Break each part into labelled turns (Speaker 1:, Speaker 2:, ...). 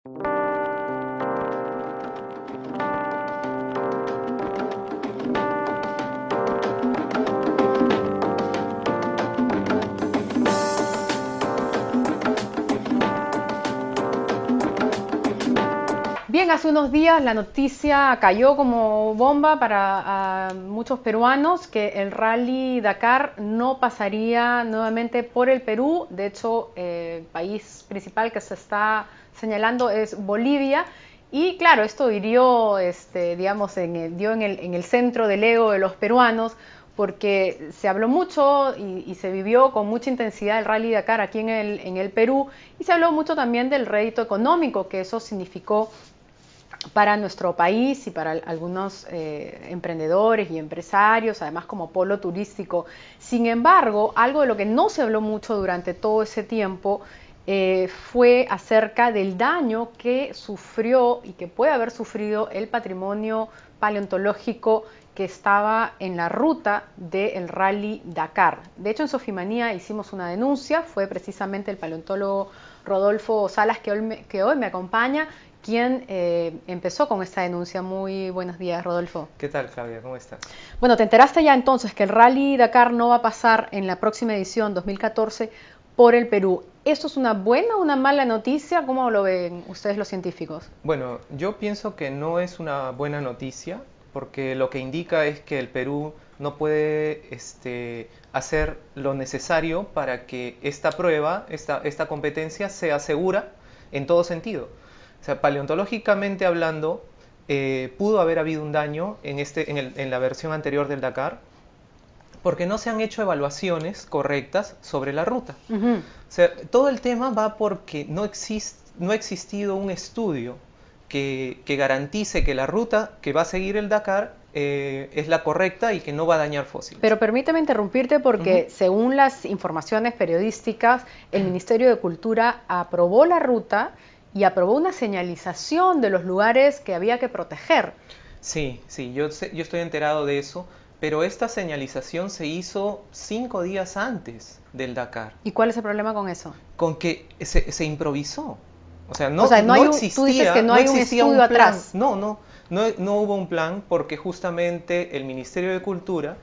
Speaker 1: Bien, hace unos días la noticia cayó como bomba para muchos peruanos que el Rally Dakar no pasaría nuevamente por el Perú. De hecho, el país principal que se está señalando es Bolivia. Y claro, esto hirió, digamos, dio en el centro del ego de los peruanos, porque se habló mucho y se vivió con mucha intensidad el Rally Dakar aquí en el Perú, y se habló mucho también del rédito económico que eso significó para nuestro país y para algunos emprendedores y empresarios, además como polo turístico. Sin embargo, algo de lo que no se habló mucho durante todo ese tiempo fue acerca del daño que sufrió y que puede haber sufrido el patrimonio paleontológico que estaba en la ruta del Rally Dakar. De hecho, en Sofimanía hicimos una denuncia, fue precisamente el paleontólogo Rodolfo Salas, que hoy me acompaña, quien empezó con esta denuncia. Muy buenos días, Rodolfo.
Speaker 2: ¿Qué tal, Claudia? ¿Cómo estás?
Speaker 1: Bueno, ¿te enteraste ya entonces que el Rally Dakar no va a pasar en la próxima edición 2014 por el Perú? ¿Esto es una buena o una mala noticia? ¿Cómo lo ven ustedes los científicos?
Speaker 2: Bueno, yo pienso que no es una buena noticia, porque lo que indica es que el Perú no puede hacer lo necesario para que esta prueba, esta competencia sea segura en todo sentido. O sea, paleontológicamente hablando, pudo haber habido un daño en la versión anterior del Dakar, porque no se han hecho evaluaciones correctas sobre la ruta. O sea, todo el tema va porque no ha existido un estudio que garantice que la ruta que va a seguir el Dakar es la correcta y que no va a dañar fósiles.
Speaker 1: Pero permíteme interrumpirte porque según las informaciones periodísticas, el Ministerio de Cultura aprobó la ruta y aprobó una señalización de los lugares que había que proteger.
Speaker 2: Sí, yo estoy enterado de eso, pero esta señalización se hizo 5 días antes del Dakar.
Speaker 1: ¿Y cuál es el problema con eso?
Speaker 2: Con que se improvisó. O sea, no existía,
Speaker 1: tú dices que no hay un estudio atrás.
Speaker 2: No hubo un plan, porque justamente el Ministerio de Cultura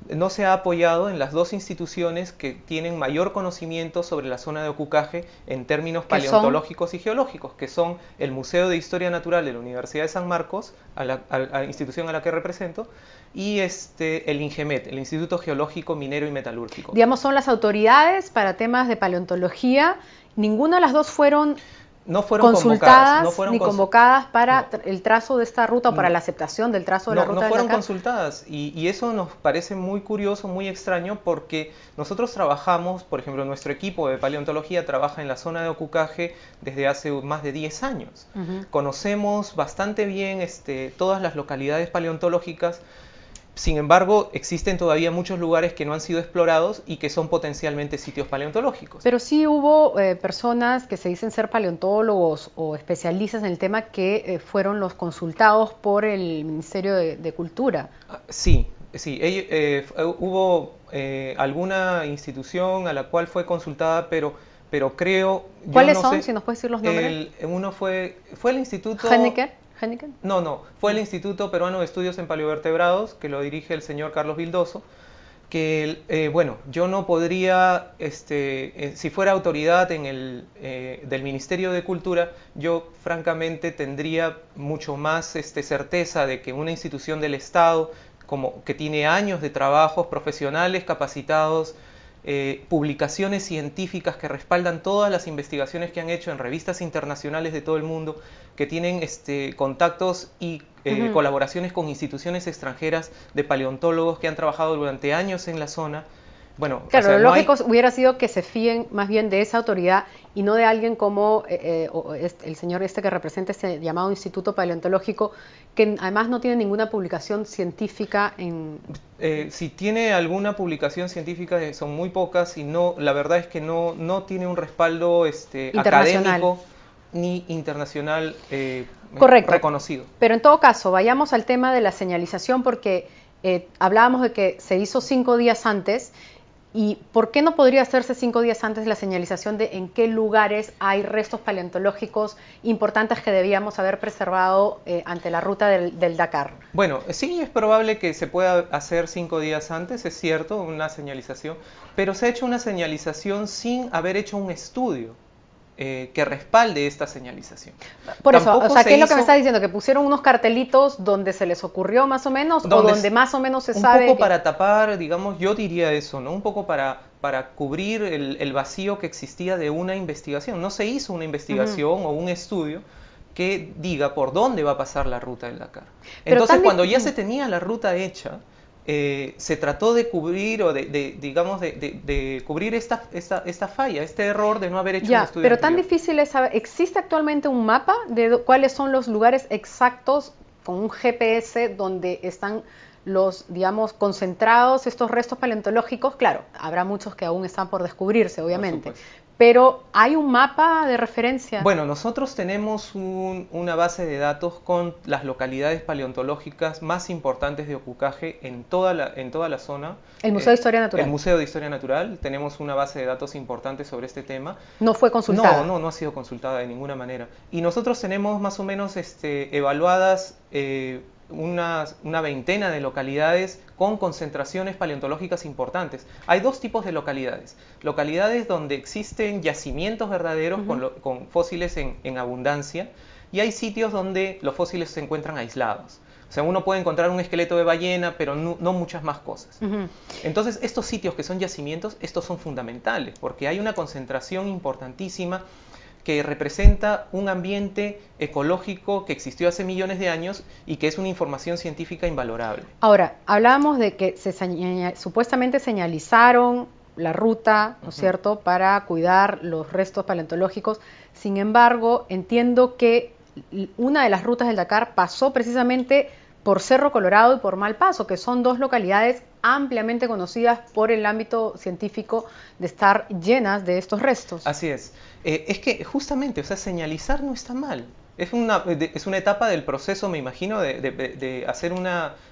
Speaker 2: no se ha apoyado en las dos instituciones que tienen mayor conocimiento sobre la zona de Ocucaje en términos paleontológicos y geológicos, que son el Museo de Historia Natural de la Universidad de San Marcos, a la institución a la que represento, y el INGEMET, el Instituto Geológico, Minero y Metalúrgico.
Speaker 1: Digamos, son las autoridades para temas de paleontología. Ninguna de las dos fueron consultadas ni convocadas para el trazo de esta ruta o para la aceptación del trazo de la ruta.
Speaker 2: No fueron consultadas, y eso nos parece muy curioso, muy extraño, porque nosotros trabajamos, por ejemplo, nuestro equipo de paleontología trabaja en la zona de Ocucaje desde hace más de 10 años. Conocemos bastante bien todas las localidades paleontológicas. Sin embargo, existen todavía muchos lugares que no han sido explorados y que son potencialmente sitios paleontológicos.
Speaker 1: Pero sí hubo personas que se dicen ser paleontólogos o especialistas en el tema que fueron los consultados por el Ministerio de Cultura.
Speaker 2: Sí. Hubo alguna institución a la cual fue consultada, pero creo...
Speaker 1: ¿Cuáles son? Si nos puedes decir los nombres.
Speaker 2: Uno fue el Instituto...
Speaker 1: ¿Henneken?
Speaker 2: No, fue el Instituto Peruano de Estudios en Paleovertebrados, que lo dirige el señor Carlos Vildoso, que, bueno, yo no podría, si fuera autoridad del Ministerio de Cultura, yo francamente tendría mucho más certeza de que una institución del Estado, como que tiene años de trabajos profesionales capacitados, publicaciones científicas que respaldan todas las investigaciones que han hecho en revistas internacionales de todo el mundo, que tienen contactos y colaboraciones con instituciones extranjeras de paleontólogos que han trabajado durante años en la zona. Bueno,
Speaker 1: claro, lo lógico hubiera sido que se fíen más bien de esa autoridad y no de alguien como el señor que representa este llamado Instituto Paleontológico, que además no tiene ninguna publicación científica en...
Speaker 2: si tiene alguna publicación científica, son muy pocas, y la verdad es que no tiene un respaldo académico ni internacional reconocido.
Speaker 1: Pero en todo caso, vayamos al tema de la señalización, porque hablábamos de que se hizo 5 días antes. ¿Y por qué no podría hacerse 5 días antes la señalización de en qué lugares hay restos paleontológicos importantes que debíamos haber preservado ante la ruta del Dakar?
Speaker 2: Bueno, sí es probable que se pueda hacer 5 días antes, es cierto, una señalización, pero se ha hecho una señalización sin haber hecho un estudio que respalde esta señalización.
Speaker 1: Por eso,
Speaker 2: Tampoco
Speaker 1: o sea,
Speaker 2: se
Speaker 1: ¿qué es lo que me
Speaker 2: hizo
Speaker 1: estás diciendo? ¿Que pusieron unos cartelitos donde se les ocurrió más o menos? ¿O donde más o menos se
Speaker 2: un
Speaker 1: sabe
Speaker 2: poco
Speaker 1: que...
Speaker 2: para tapar, digamos, yo diría eso, ¿no? Un poco para cubrir el vacío que existía de una investigación. No se hizo una investigación o un estudio que diga por dónde va a pasar la ruta del Dakar.
Speaker 1: Pero
Speaker 2: Entonces,
Speaker 1: tan
Speaker 2: cuando ya se tenía la ruta hecha, se trató de cubrir o digamos, de cubrir esta falla, este error de no haber hecho un
Speaker 1: Ya,
Speaker 2: estudio
Speaker 1: pero tan
Speaker 2: anterior.
Speaker 1: difícil es saber, ¿existe actualmente un mapa de cuáles son los lugares exactos con un GPS donde están los, digamos, concentrados estos restos paleontológicos? Claro, habrá muchos que aún están por descubrirse, obviamente,
Speaker 2: Supuesto.
Speaker 1: pero ¿hay un mapa de referencia?
Speaker 2: Bueno, nosotros tenemos una base de datos con las localidades paleontológicas más importantes de Ocucaje en toda la zona.
Speaker 1: El Museo de Historia Natural.
Speaker 2: El Museo de Historia Natural, tenemos una base de datos importante sobre este tema.
Speaker 1: ¿No fue consultada?
Speaker 2: No ha sido consultada de ninguna manera. Y nosotros tenemos más o menos evaluadas una veintena de localidades con concentraciones paleontológicas importantes. Hay dos tipos de localidades. Localidades donde existen yacimientos verdaderos con fósiles en abundancia, y hay sitios donde los fósiles se encuentran aislados. O sea, uno puede encontrar un esqueleto de ballena, pero no muchas más cosas. Entonces, estos sitios que son yacimientos, estos son fundamentales, porque hay una concentración importantísima que representa un ambiente ecológico que existió hace millones de años y que es una información científica invalorable.
Speaker 1: Ahora, hablábamos de que supuestamente señalizaron la ruta, ¿no es cierto?, para cuidar los restos paleontológicos. Sin embargo, entiendo que una de las rutas del Dakar pasó precisamente por Cerro Colorado y por Malpaso, que son dos localidades ampliamente conocidas por el ámbito científico de estar llenas de estos restos.
Speaker 2: Así es. Es que justamente, o sea, señalizar no está mal. Es una etapa del proceso, me imagino, de hacer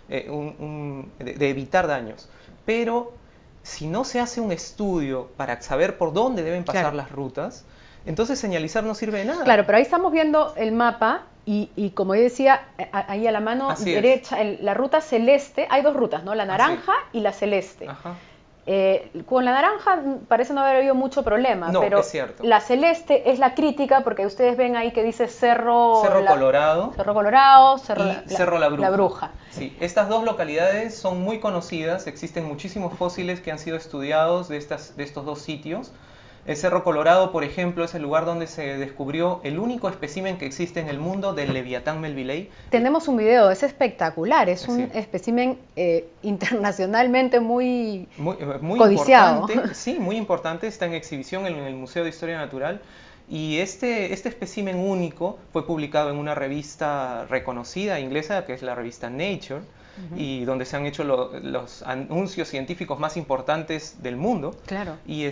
Speaker 2: de evitar daños. Pero si no se hace un estudio para saber por dónde deben pasar las rutas, entonces señalizar no sirve de nada.
Speaker 1: Claro, pero ahí estamos viendo el mapa y como yo decía, ahí a la mano derecha, la ruta celeste, hay dos rutas, ¿no? La naranja y la celeste.
Speaker 2: Ajá.
Speaker 1: Con la naranja parece no haber habido mucho problema,
Speaker 2: no,
Speaker 1: pero
Speaker 2: es cierto.
Speaker 1: La celeste es la crítica porque ustedes ven ahí que dice Cerro
Speaker 2: Colorado,
Speaker 1: Cerro La Bruja.
Speaker 2: Sí, estas dos localidades son muy conocidas, existen muchísimos fósiles que han sido estudiados de estos dos sitios. El Cerro Colorado, por ejemplo, es el lugar donde se descubrió el único espécimen que existe en el mundo del Leviatán melvillei.
Speaker 1: Tenemos un video, es espectacular, es un espécimen internacionalmente muy codiciado.
Speaker 2: Importante, sí, muy importante, está en exhibición en el Museo de Historia Natural. Y este espécimen único fue publicado en una revista reconocida inglesa, que es la revista Nature, y donde se han hecho los anuncios científicos más importantes del mundo.
Speaker 1: Claro.
Speaker 2: Y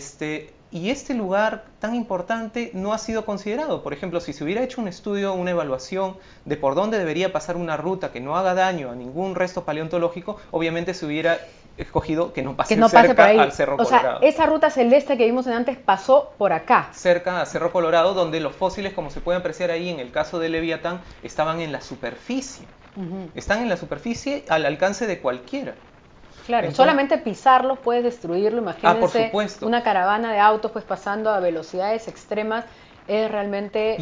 Speaker 2: este lugar tan importante no ha sido considerado. Por ejemplo, si se hubiera hecho un estudio, una evaluación de por dónde debería pasar una ruta que no haga daño a ningún resto paleontológico, obviamente se hubiera escogido que no pase cerca
Speaker 1: por ahí.
Speaker 2: al Cerro Colorado.
Speaker 1: O sea, esa ruta celeste que vimos antes pasó por acá.
Speaker 2: Cerca a Cerro Colorado, donde los fósiles, como se puede apreciar ahí en el caso del Leviatán, estaban en la superficie. Están en la superficie al alcance de cualquiera.
Speaker 1: Claro, entonces, solamente pisarlos puedes destruirlo. Imagínense
Speaker 2: por supuesto.
Speaker 1: Una caravana de autos pues pasando a velocidades extremas, es realmente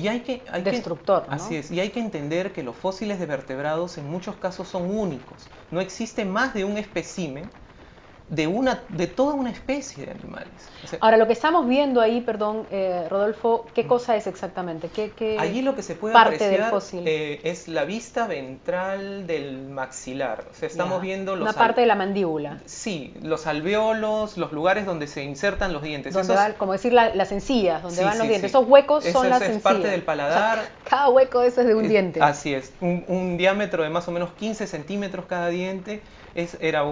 Speaker 1: destructor, ¿no?
Speaker 2: Así es, y hay que entender que los fósiles de vertebrados en muchos casos son únicos. No existe más de un espécimen de toda una especie de animales. O sea,
Speaker 1: ahora, lo que estamos viendo ahí, perdón, Rodolfo, ¿qué cosa es exactamente? ¿Qué
Speaker 2: allí lo que se puede
Speaker 1: parte
Speaker 2: apreciar
Speaker 1: del fósil?
Speaker 2: Es la vista ventral del maxilar. O sea, estamos viendo
Speaker 1: una parte de la mandíbula.
Speaker 2: Sí, los alvéolos, los lugares donde se insertan los dientes.
Speaker 1: Donde van, como decir, las encías, donde van los dientes. Esos huecos son las encías.
Speaker 2: Es parte del paladar.
Speaker 1: O sea, cada hueco de eso es de un diente.
Speaker 2: Así es, un diámetro de más o menos 15 centímetros cada diente. Era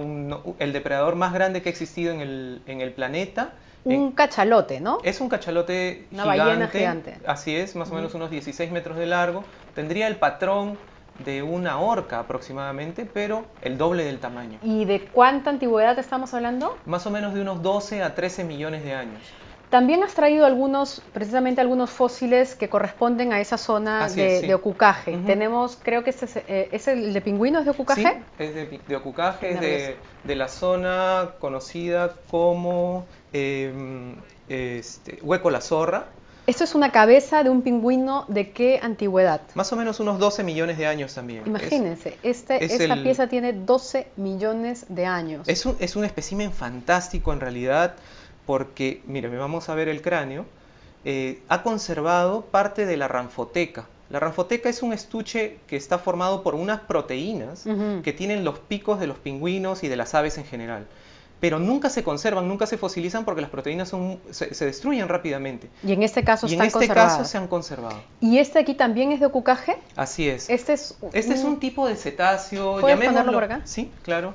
Speaker 2: el depredador más grande que ha existido en el planeta.
Speaker 1: Un cachalote, ¿no?
Speaker 2: Es un cachalote
Speaker 1: una ballena gigante.
Speaker 2: Así es, más o menos unos 16 metros de largo. Tendría el patrón de una orca aproximadamente, pero el doble del tamaño.
Speaker 1: ¿Y de cuánta antigüedad estamos hablando?
Speaker 2: Más o menos de unos 12 a 13 millones de años.
Speaker 1: También has traído precisamente algunos fósiles que corresponden a esa zona
Speaker 2: Sí.
Speaker 1: de Ocucaje.
Speaker 2: Ujú.
Speaker 1: Tenemos, creo que ¿es el de pingüinos de Ocucaje?
Speaker 2: Sí, es de Ocucaje, es de la zona conocida como Hueco La Zorra.
Speaker 1: Esto es una cabeza de un pingüino, ¿de qué antigüedad?
Speaker 2: Más o menos unos 12 millones de años también.
Speaker 1: Imagínense, esta pieza tiene 12 millones de años.
Speaker 2: Es un espécimen fantástico en realidad, porque, mire, vamos a ver el cráneo. Ha conservado parte de la ranfoteca. La ranfoteca es un estuche que está formado por unas proteínas que tienen los picos de los pingüinos y de las aves en general. Pero nunca se conservan, nunca se fosilizan porque las proteínas se destruyen rápidamente.
Speaker 1: Y en este caso
Speaker 2: están conservadas. Y en este caso se han conservado.
Speaker 1: ¿Y este aquí también es de Ocucaje?
Speaker 2: Así es.
Speaker 1: Este es
Speaker 2: un tipo de cetáceo.
Speaker 1: ¿Puedes ponerlo por acá?
Speaker 2: Sí, claro.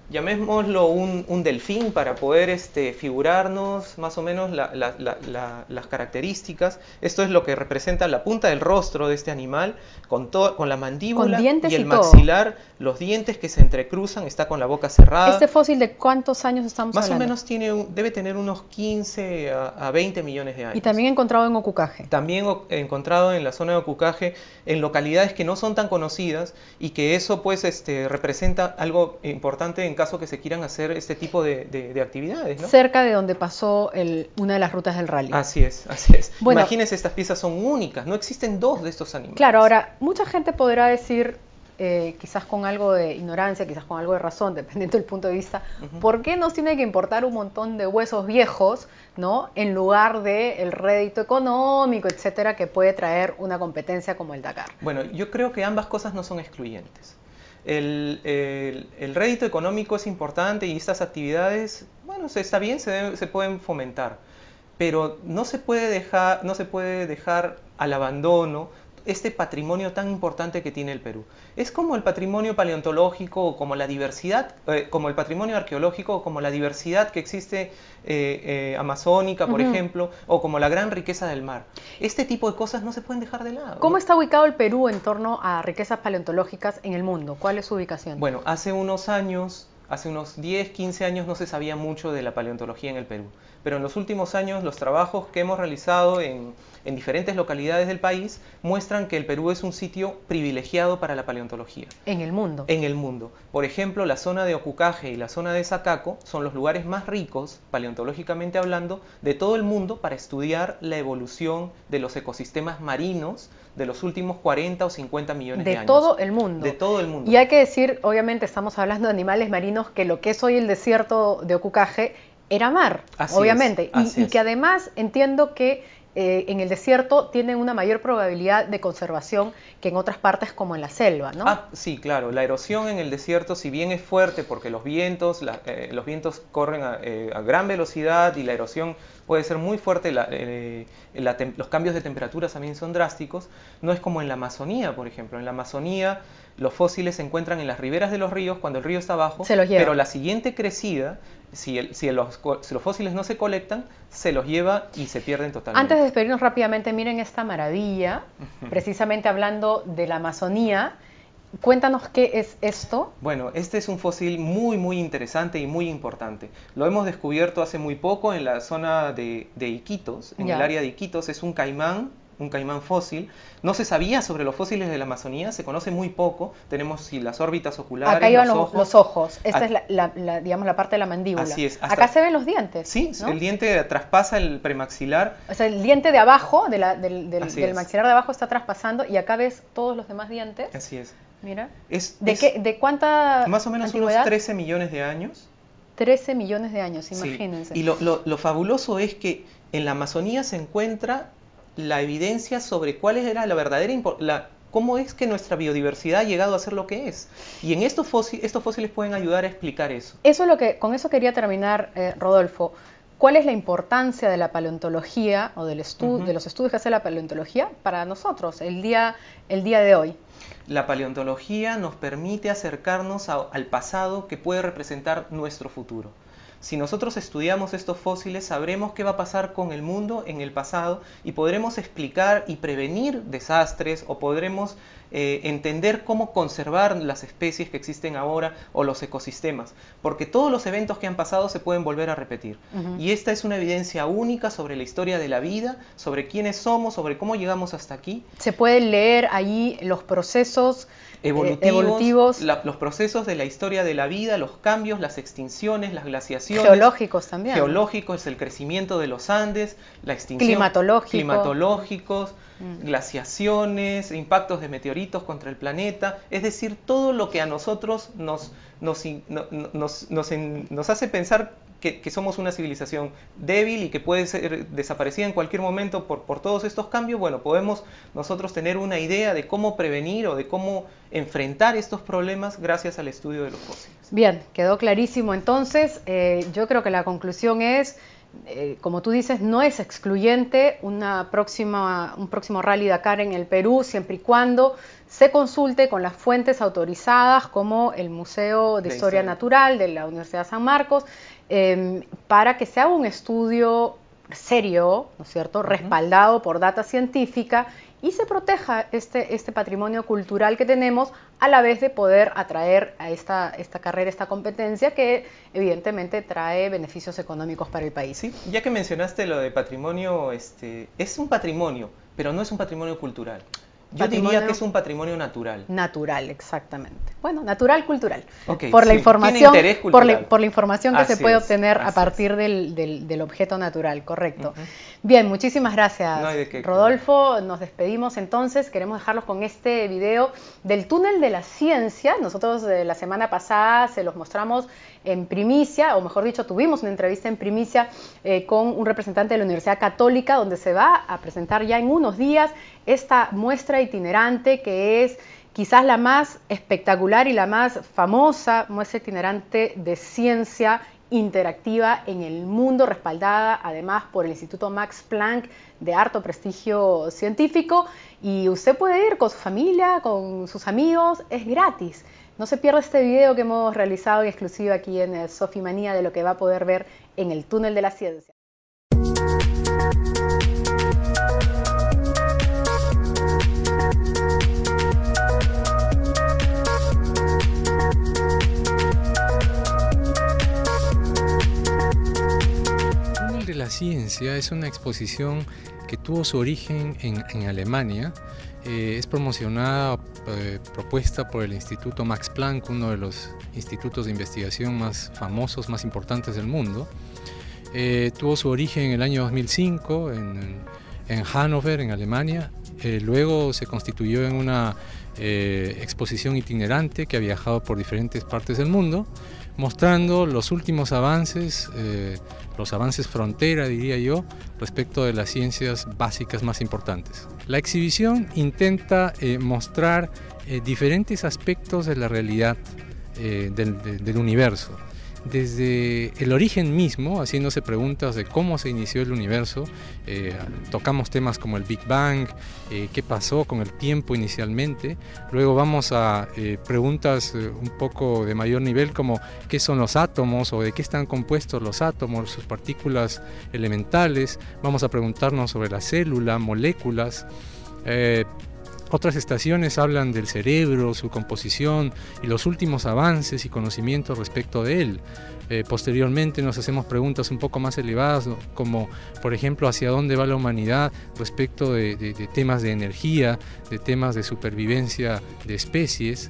Speaker 2: Llamémoslo un delfín para poder figurarnos más o menos las características. Esto es lo que representa la punta del rostro de este animal, con la mandíbula y el maxilar, los dientes que se entrecruzan, está con la boca cerrada.
Speaker 1: ¿Este fósil de cuántos años estamos hablando?
Speaker 2: Más o menos debe tener unos 15 a 20 millones de años.
Speaker 1: Y también encontrado en Ocucaje.
Speaker 2: También encontrado en la zona de Ocucaje, en localidades que no son tan conocidas, y que eso pues representa algo importante en caso que se quieran hacer este tipo de actividades, ¿no?
Speaker 1: Cerca de donde pasó una de las rutas del rally.
Speaker 2: Así es, así es.
Speaker 1: Bueno,
Speaker 2: imagínense, estas piezas son únicas, no existen dos de estos animales.
Speaker 1: Claro, ahora, mucha gente podrá decir, quizás con algo de ignorancia, quizás con algo de razón, dependiendo del punto de vista, ¿por qué nos tiene que importar un montón de huesos viejos, ¿no?, en lugar del rédito económico, etcétera, que puede traer una competencia como el Dakar?
Speaker 2: Bueno, yo creo que ambas cosas no son excluyentes. El rédito económico es importante y estas actividades, bueno, está bien, se pueden fomentar, pero no se puede dejar al abandono este patrimonio tan importante que tiene el Perú. Es como el patrimonio paleontológico, como la diversidad, como el patrimonio arqueológico, como la diversidad que existe amazónica, por ejemplo, o como la gran riqueza del mar. Este tipo de cosas no se pueden dejar de lado.
Speaker 1: ¿Cómo está ubicado el Perú en torno a riquezas paleontológicas en el mundo? ¿Cuál es su ubicación?
Speaker 2: Bueno, hace unos 10, 15 años no se sabía mucho de la paleontología en el Perú, pero en los últimos años los trabajos que hemos realizado en diferentes localidades del país muestran que el Perú es un sitio privilegiado para la paleontología.
Speaker 1: ¿En el mundo?
Speaker 2: En el mundo. Por ejemplo, la zona de Ocucaje y la zona de Sacaco son los lugares más ricos, paleontológicamente hablando, de todo el mundo para estudiar la evolución de los ecosistemas marinos de los últimos 40 o 50 millones de años.
Speaker 1: De todo el mundo.
Speaker 2: De todo el mundo.
Speaker 1: Y hay que decir, obviamente estamos hablando de animales marinos, que lo que es hoy el desierto de Ocucaje era mar, obviamente. Y que además entiendo que en el desierto tienen una mayor probabilidad de conservación que en otras partes como en la selva, ¿no?
Speaker 2: Sí, claro. La erosión en el desierto, si bien es fuerte porque los vientos corren a gran velocidad y la erosión puede ser muy fuerte, los cambios de temperatura también son drásticos, no es como en la Amazonía, por ejemplo. En la Amazonía los fósiles se encuentran en las riberas de los ríos cuando el río está bajo,
Speaker 1: se los lleva.
Speaker 2: Pero la siguiente crecida, si los fósiles no se colectan, se los lleva y se pierden totalmente.
Speaker 1: Antes de despedirnos rápidamente, miren esta maravilla, precisamente hablando de la Amazonía. Cuéntanos qué es esto.
Speaker 2: Bueno, este es un fósil muy, muy interesante y muy importante. Lo hemos descubierto hace muy poco en la zona de Iquitos, en el área de Iquitos. Es un caimán fósil. No se sabía sobre los fósiles de la Amazonía, se conoce muy poco. Tenemos las órbitas oculares,
Speaker 1: acá iban los ojos. Esta es digamos, la parte de la mandíbula.
Speaker 2: Así es.
Speaker 1: Acá se ven los dientes.
Speaker 2: Sí,
Speaker 1: ¿no?
Speaker 2: El diente traspasa el premaxilar.
Speaker 1: O sea, el diente de abajo, del maxilar de abajo está traspasando y acá ves todos los demás dientes.
Speaker 2: Así es.
Speaker 1: Mira. ¿De cuánta
Speaker 2: más o menos
Speaker 1: antigüedad?
Speaker 2: Unos 13 millones de años.
Speaker 1: 13 millones de años, imagínense.
Speaker 2: Sí. Y lo fabuloso es que en la Amazonía se encuentra la evidencia sobre cuál era la verdadera cómo es que nuestra biodiversidad ha llegado a ser lo que es. Y en estos fósiles pueden ayudar a explicar eso.
Speaker 1: Con eso quería terminar, Rodolfo. ¿Cuál es la importancia de la paleontología o de los estudios que hace la paleontología para nosotros el día de hoy?
Speaker 2: La paleontología nos permite acercarnos al pasado que puede representar nuestro futuro. Si nosotros estudiamos estos fósiles, sabremos qué va a pasar con el mundo en el pasado y podremos explicar y prevenir desastres, o podremos entender cómo conservar las especies que existen ahora o los ecosistemas, porque todos los eventos que han pasado se pueden volver a repetir. Y esta es una evidencia única sobre la historia de la vida, sobre quiénes somos, sobre cómo llegamos hasta aquí.
Speaker 1: Se pueden leer ahí los procesos evolutivos,
Speaker 2: los procesos de la historia de la vida, los cambios, las extinciones, las glaciaciones.
Speaker 1: Geológicos también.
Speaker 2: Geológicos, es el crecimiento de los Andes, la extinción. Climatológicos, glaciaciones, impactos de meteoritos contra el planeta. Es decir, todo lo que a nosotros nos hace pensar que somos una civilización débil y que puede ser desaparecida en cualquier momento por todos estos cambios. Bueno, podemos nosotros tener una idea de cómo prevenir o de cómo enfrentar estos problemas gracias al estudio de los fósiles.
Speaker 1: Bien, quedó clarísimo. Entonces, yo creo que la conclusión es, como tú dices, no es excluyente un próximo Rally Dakar en el Perú, siempre y cuando se consulte con las fuentes autorizadas como el Museo de Historia Natural de la Universidad de San Marcos, para que se haga un estudio serio, ¿no es cierto?, respaldado por data científica, y se proteja este patrimonio cultural que tenemos, a la vez de poder atraer a esta carrera, esta competencia que evidentemente trae beneficios económicos para el país.
Speaker 2: Sí, ya que mencionaste lo de patrimonio, es un patrimonio, pero no es un patrimonio cultural. Yo diría que es un patrimonio natural.
Speaker 1: Natural, exactamente. Bueno, natural, cultural.
Speaker 2: Okay,
Speaker 1: por la información,
Speaker 2: tiene interés cultural.
Speaker 1: Por la información que se puede obtener a partir del objeto natural, correcto. Bien, muchísimas gracias,
Speaker 2: no hay de qué,
Speaker 1: Rodolfo. Nos despedimos entonces. Queremos dejarlos con este video del túnel de la ciencia. Nosotros la semana pasada se los mostramos en primicia, o mejor dicho, tuvimos una entrevista en primicia con un representante de la Universidad Católica, donde se va a presentar ya en unos días esta muestra itinerante, que es quizás la más espectacular y la más famosa muestra itinerante de ciencia interactiva en el mundo, respaldada además por el Instituto Max Planck, de harto prestigio científico, y usted puede ir con su familia, con sus amigos, es gratis. No se pierda este video que hemos realizado en exclusiva aquí en Sofimanía, de lo que va a poder ver en el túnel de la ciencia.
Speaker 3: La ciencia es una exposición que tuvo su origen en Alemania. Es promocionada, propuesta por el Instituto Max Planck, uno de los institutos de investigación más famosos, más importantes del mundo. Tuvo su origen en el año 2005 en Hannover, en Alemania. Luego se constituyó en una exposición itinerante que ha viajado por diferentes partes del mundo, mostrando los últimos avances, los avances frontera, diría yo, respecto de las ciencias básicas más importantes. La exhibición intenta mostrar diferentes aspectos de la realidad del universo, desde el origen mismo, haciéndose preguntas de cómo se inició el universo. Tocamos temas como el Big Bang, qué pasó con el tiempo inicialmente. Luego vamos a preguntas un poco de mayor nivel, como qué son los átomos o de qué están compuestos los átomos, sus partículas elementales. Vamos a preguntarnos sobre la célula, moléculas. Otras estaciones hablan del cerebro, su composición y los últimos avances y conocimientos respecto de él. Posteriormente nos hacemos preguntas un poco más elevadas, como por ejemplo hacia dónde va la humanidad respecto de temas de energía, de temas de supervivencia de especies.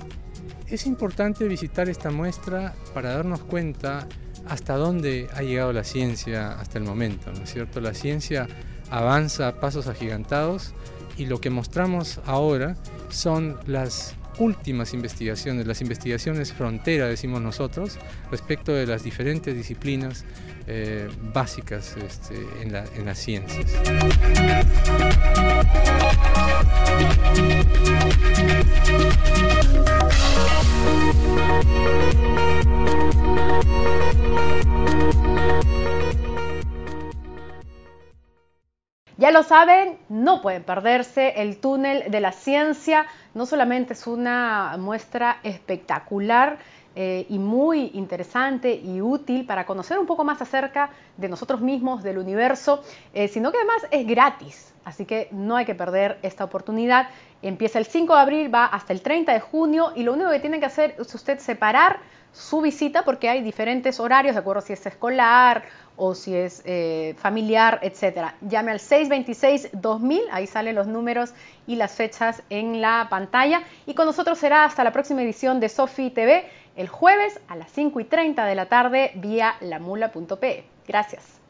Speaker 3: Es importante visitar esta muestra para darnos cuenta hasta dónde ha llegado la ciencia hasta el momento, ¿no es cierto? La ciencia avanza a pasos agigantados, y lo que mostramos ahora son las últimas investigaciones, las investigaciones frontera, decimos nosotros, respecto de las diferentes disciplinas básicas en las ciencias.
Speaker 1: Ya lo saben, no pueden perderse el túnel de la ciencia. No solamente es una muestra espectacular y muy interesante y útil para conocer un poco más acerca de nosotros mismos, del universo, sino que además es gratis. Así que no hay que perder esta oportunidad. Empieza el 5 de abril, va hasta el 30 de junio y lo único que tiene que hacer es usted separar su visita porque hay diferentes horarios, de acuerdo si es escolar o si es familiar, etc. Llame al 626-2000, ahí salen los números y las fechas en la pantalla. Y con nosotros será hasta la próxima edición de Sofi TV, el jueves a las 5:30 de la tarde vía lamula.pe. Gracias.